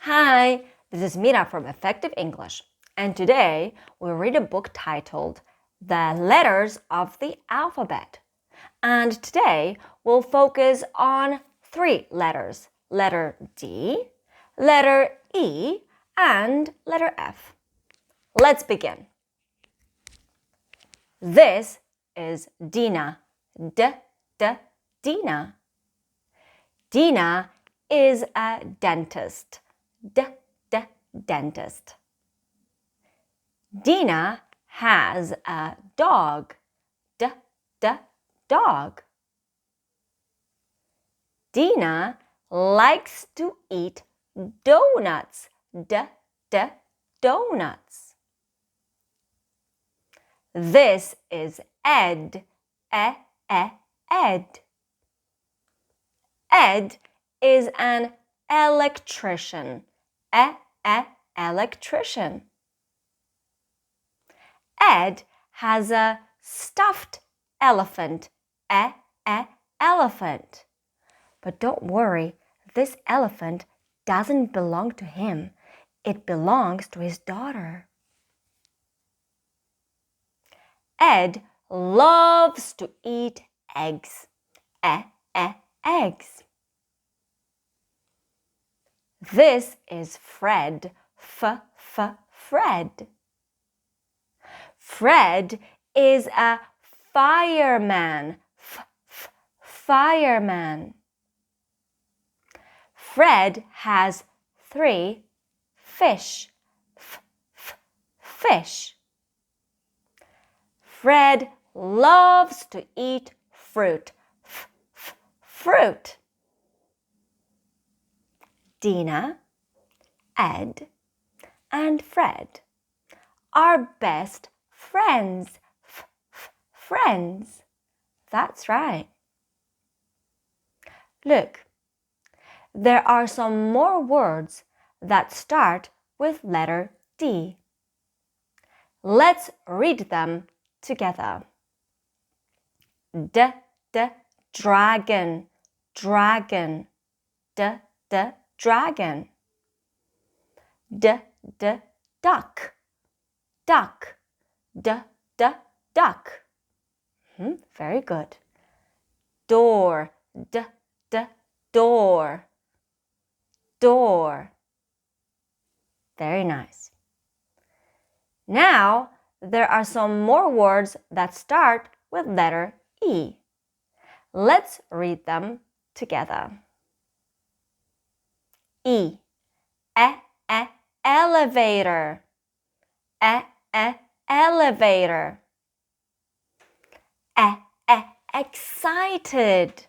Hi, this is Mira from Effective English, and today we'll read a book titled The Letters of the Alphabet. And today we'll focus on 3 letters, letter D, letter E, and letter F. Let's begin. This is Dina. Dina. Dina is a dentist. Dentist. Dina has a dog. Dog. Dina likes to eat donuts. Donuts. This is Ed. Ed. Ed is an electrician. Electrician. Ed has a stuffed elephant. Elephant. But don't worry, this elephant doesn't belong to him. It belongs to his daughter. Ed loves to eat eggs. Eggs. This is Fred. Fred. Fred is a fireman. Fireman. Fred has 3 fish. Fish. Fred loves to eat fruit. Fruit. Dina, Ed, and Fred are best friends. Friends. That's right. Look, there are some more words that start with letter D. Let's read them together. Dragon. Dragon. Dragon. Duck. Duck. Duck. Very good. Door. Door. Door. Very nice. Now, there are some more words that start with letter E. Let's read them together. E. Elevator. Elevator. Excited.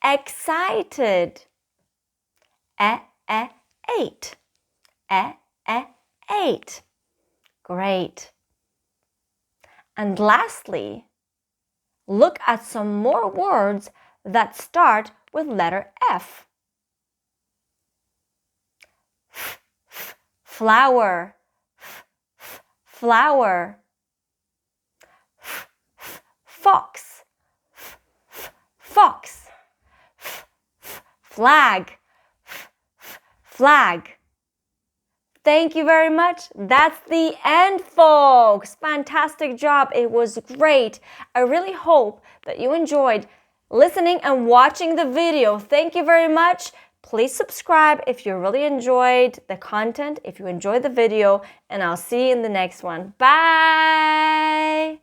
Excited. Eight. Eight. Great. And lastly, look at some more words that start with letter F. Flower. Flower. Fox. Fox. Flag. Flag. Thank you very much. That's the end, folks. Fantastic job. It was great. I really hope that you enjoyed listening and watching the video. Thank you very much. Please subscribe if you really enjoyed the content, if you enjoyed the video, and I'll see you in the next one. Bye!